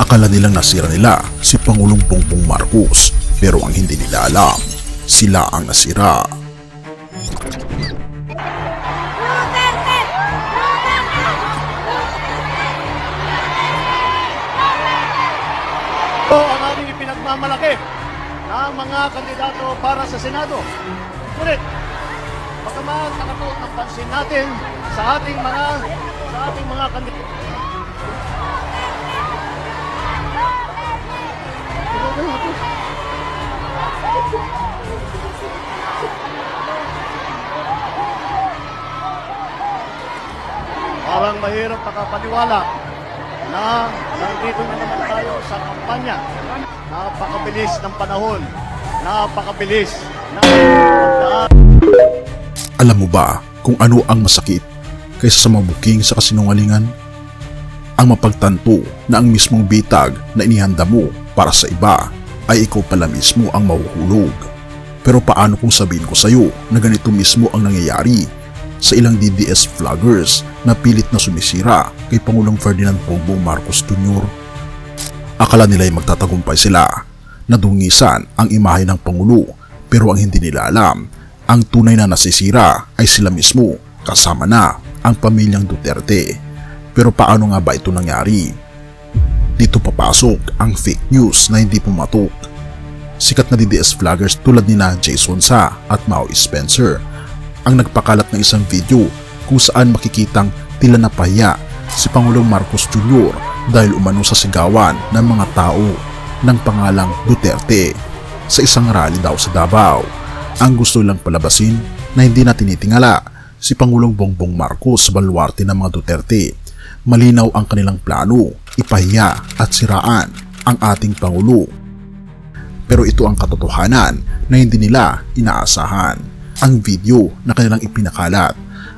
Akala nilang nasira nila si Pangulong Bongbong Marcos, pero ang hindi nila alam, sila ang nasira. Ito ang aming ipinagmamalaki na mga kandidato para sa Senado. Ngunit, bagaman nakatuon ang pansin natin sa ating mga kandidato. Parang mahirap makapaniwala na nandito na naman tayo sa kampanya. Napakabilis ng panahon. Napakabilis ng pagdaan. Alam mo ba kung ano ang masakit kaysa sa mabuking sa kasinungalingan? Ang mapagtanto na ang mismong bitag na inihanda mo para sa iba ay ikaw pala mismo ang mahuhulog. Pero paano kung sabihin ko sa iyo na ganito mismo ang nangyayari sa ilang DDS vloggers na pilit na sumisira kay Pangulong Ferdinand Bongbong Marcos Jr.? Akala nila ay magtatagumpay sila, nadungisan ang imahe ng Pangulo, pero ang hindi nila alam, ang tunay na nasisira ay sila mismo kasama na ang pamilyang Duterte. Pero paano nga ba ito nangyari? Dito papasok ang fake news na hindi pumatok. Sikat na DDS vloggers tulad nina Jason Sa at Mau Spencer ang nagpakalat ng isang video kung saan makikitang tila napahiya si Pangulong Marcos Jr. dahil umano sa sigawan ng mga tao ng pangalang Duterte sa isang rally daw sa Davao. Ang gusto lang palabasin na hindi na tinitingala si Pangulong Bongbong Marcos sa baluarte ng mga Duterte. Malinaw ang kanilang plano, ipahiya at siraan ang ating Pangulo. Pero ito ang katotohanan na hindi nila inaasahan. Ang video na kanilang ipinakalat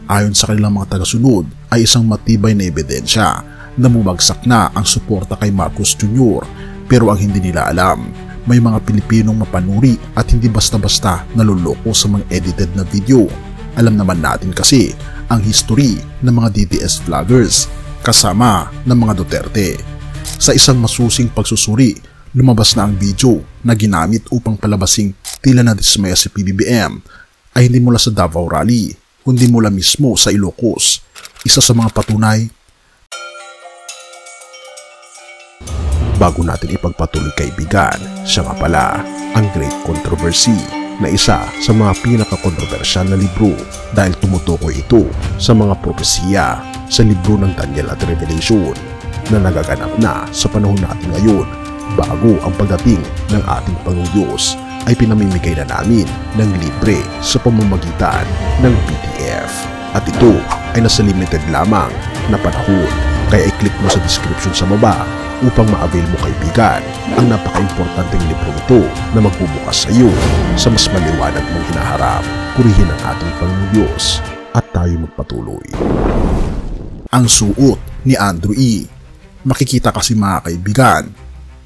ayon sa kanilang mga tagasunod ay isang matibay na ebidensya na bumagsak na ang suporta kay Marcos Jr. Pero ang hindi nila alam, may mga Pilipinong mapanuri at hindi basta-basta naluloko sa mga edited na video. Alam naman natin kasi ang history ng mga DDS vloggers kasama ng mga Duterte. Sa isang masusing pagsusuri, lumabas na ang video na ginamit upang palabasing tila na dismaya si PBBM ay hindi mula sa Davao Rally, kundi mula mismo sa Ilocos. Isa sa mga patunay. Bago natin ipagpatuloy kaibigan, siya nga pala ang Great Controversy na isa sa mga pinaka-kontrobersyal na libro dahil tumutukoy ito sa mga propesiya sa libro ng Daniel at Revelation na nagaganap na sa panahon natin ngayon bago ang pagdating ng ating Panginoong Diyos ay pinamimigay na namin ng libre sa pamamagitan ng PDF. At ito ay nasa limited lamang na panahon, kaya i-click mo sa description sa baba upang ma-avail mo kaibigan ang napaka-importanteng libro nito na magbubukas sa iyo sa mas maliwanag mong hinaharap. Purihin ang ating Panginoong Diyos at tayo magpatuloy. Ang suot ni Andrew E. Makikita kasi mga kaibigan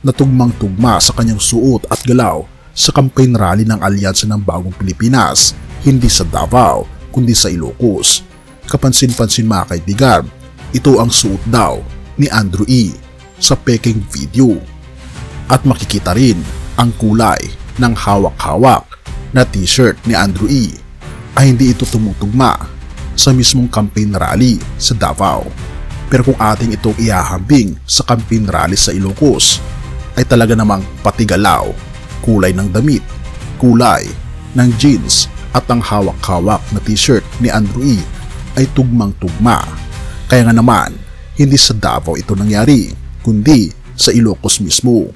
na tugmang-tugma sa kanyang suot at galaw sa campaign rally ng Alyansa ng Bagong Pilipinas, hindi sa Davao kundi sa Ilocos. Kapansin-pansin mga kaibigan, ito ang suot daw ni Andrew E. sa peking video. At makikita rin ang kulay ng hawak-hawak na t-shirt ni Andrew E. ay hindi ito tumutugma sa mismong campaign rally sa Davao. Pero kung ating itong ihahambing sa campaign rally sa Ilocos, ay talaga namang pati galaw, kulay ng damit, kulay ng jeans at ang hawak-hawak na t-shirt ni Andrew E. ay tugmang-tugma. Kaya nga naman, hindi sa Davao ito nangyari, kundi sa Ilocos mismo.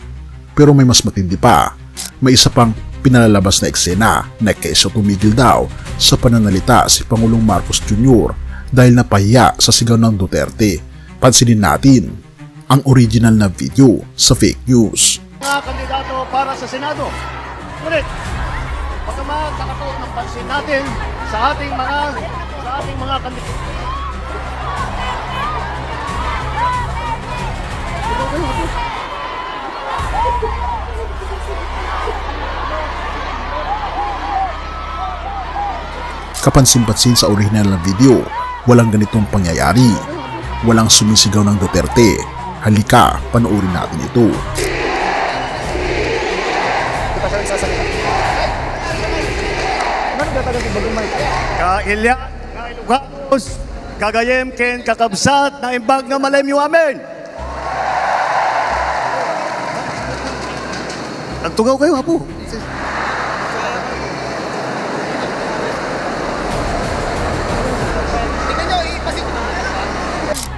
Pero may mas matindi pa, may isa pang pinalalabas na eksena na kaysa tumigil daw sa pananalita si Pangulong Marcos Jr. dahil napahiya sa sigaw ng Duterte. Pansinin natin ang original na video sa fake news. Mga kandidato para sa Senado. Ngunit, bagaman nakatuon ang pansin natin sa ating mga kandidato. Kapansin-pansin sa original na video, walang ganitong pangyayari. Walang sumisigaw ng Duterte, Halika, panoorin natin ito. Kailya, Kailuganos, kagayem ken kakabsat na imbag nga malemyo amen. Nagtugaw kayo, Apo.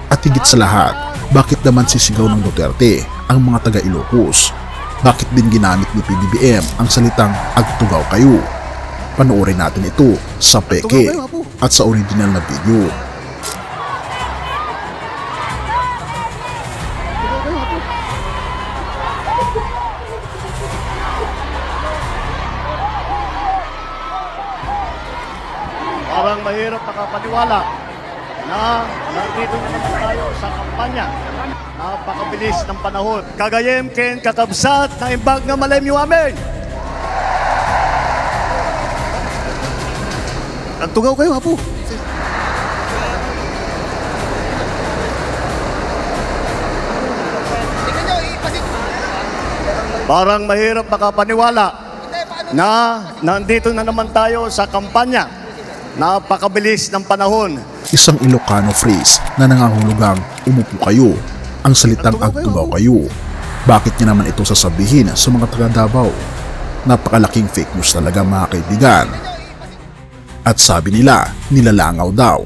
At higit sa lahat, bakit naman sisigaw ng Duterte ang mga taga-Ilocos? Bakit din ginamit ni PBBM ang salitang agtugaw kayo? Panoorin natin ito sa peke at sa original na video. Parang mahirap makapaniwala na nandito na naman tayo sa kampanya. Napakabilis ng panahon. Kagayem ken kakabsat na imbag nga malemyo amen. Nagtugaw kayo, Apo. Parang mahirap makapaniwala na nandito na naman tayo sa kampanya. Napakabilis ng panahon. Isang Ilocano phrase na nangangahulugang umupo kayo, ang salitang agtugaw kayo. Bakit niya naman ito sasabihin sa mga taga Davao? Napakalaking fake news talaga, mga kaibigan. At sabi nila, nilalangaw daw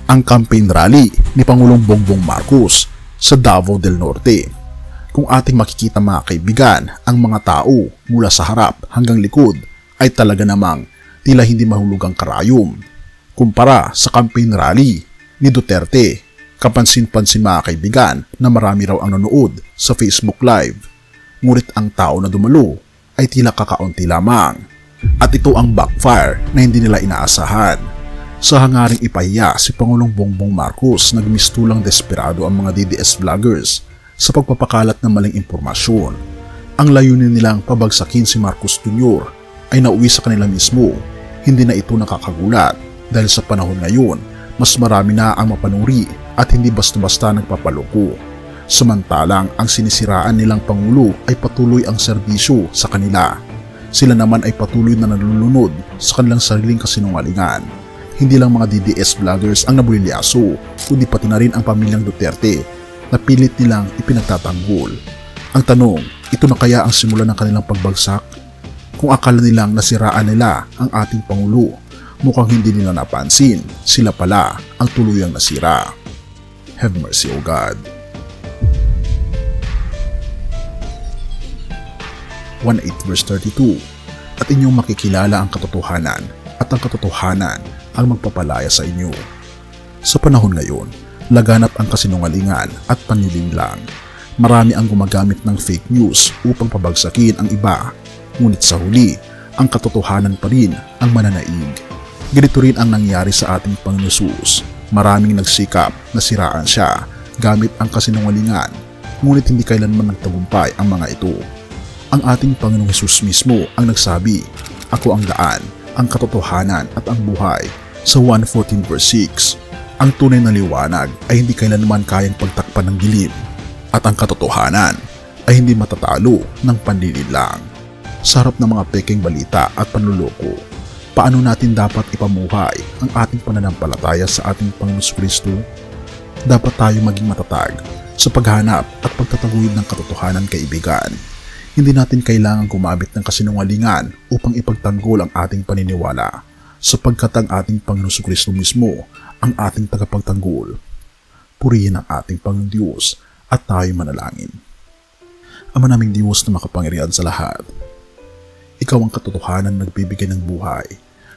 ang campaign rally ni Pangulong Bongbong Marcos sa Davao del Norte. Kung ating makikita, mga kaibigan, ang mga tao mula sa harap hanggang likod ay talaga namang tila hindi mahulugang karayom kumpara sa campaign rally ni Duterte. Kapansin-pansin, mga kaibigan, na marami raw ang nanood sa Facebook Live. Ngunit ang tao na dumalo ay tila kakaunti lamang. At ito ang backfire na hindi nila inaasahan. Sa hangaring ipahiya si Pangulong Bongbong Marcos, nagmistulang desperado ang mga DDS vloggers sa pagpapakalat ng maling impormasyon. Ang layunin nilang pabagsakin si Marcos Jr. ay nauwi sa kanila mismo. Hindi na ito nakakagulat dahil sa panahon ngayon, mas marami na ang mapanuri at hindi basta-basta nagpapaloko. Samantalang ang sinisiraan nilang Pangulo ay patuloy ang serbisyo sa kanila. Sila naman ay patuloy na nalulunod sa kanilang sariling kasinungalingan. Hindi lang mga DDS vloggers ang nabulilyaso, kundi pati na rin ang pamilyang Duterte na pilit nilang ipinagtatanggol. Ang tanong, ito na kaya ang simula ng kanilang pagbagsak? Kung akala nilang nasiraan nila ang ating Pangulo, mukhang hindi nila napansin, sila pala ang tuluyang nasira. Have mercy, O God. 1:8 verse 32. At inyong makikilala ang katotohanan, at ang katotohanan ang magpapalaya sa inyo. Sa panahon ngayon, laganap ang kasinungalingan at panlilinlang. Marami ang gumagamit ng fake news upang pabagsakin ang iba, ngunit sa huli, ang katotohanan pa rin ang mananaig. Ganito rin ang nangyari sa ating Panginoon Jesus. Maraming nagsikap na siraan siya gamit ang kasinungalingan, ngunit hindi kailanman nagtagumpay ang mga ito. Ang ating Panginoong Jesus mismo ang nagsabi, "Ako ang daan, ang katotohanan at ang buhay." Sa 1:14 verse 6, ang tunay na liwanag ay hindi kailanman kayang pagtakpan ng dilim, at ang katotohanan ay hindi matatalo ng panlilinlang. Sa harap ng mga pekeng balita at panluloko, paano natin dapat ipamuhay ang ating pananampalataya sa ating Panginoong Kristo? Dapat tayo maging matatag sa paghanap at pagtataguyod ng katotohanan, kaibigan. Hindi natin kailangang gumamit ng kasinungalingan upang ipagtanggol ang ating paniniwala, sapagkat ang ating Panginoong Kristo mismo ang ating tagapagtanggol. Purihin ang ating Panginoong Diyos at tayo manalangin. Ama naming Diyos na makapangyarihan sa lahat, Ikaw ang katotohanan na nagbibigay ng buhay.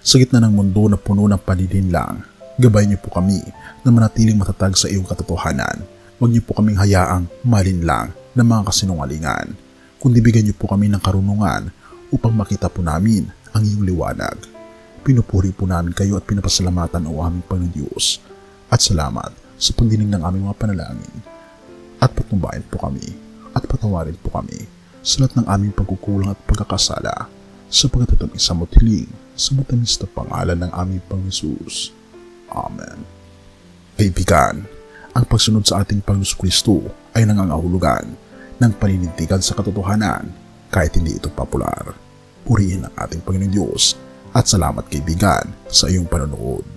Sa gitna ng mundo na puno ng panininlang, gabayan niyo po kami na manatiling matatag sa iyong katotohanan. Huwag niyo po kaming hayaang malinlang ng mga kasinungalingan, kundi bigyan niyo po kami ng karunungan upang makita po namin ang iyong liwanag. Pinupuri po namin kayo at pinapasalamatan o aming Panginoon Diyos. At salamat sa pagdinig ng aming mga panalangin. At patnubayan po kami at patawarin po kami sa lahat ng aming pagkukulang at pagkakasala, sa pagkatatamis sa mutiling sa matamis na pangalan ng aming Panginoon Jesus. Amen. Kaibigan, ang pagsunod sa ating Panginoon Kristo ay nangangahulugan ng paninindigan sa katotohanan kahit hindi ito popular. Purihin ang ating Panginoon Diyos at salamat kaibigan sa iyong panonood.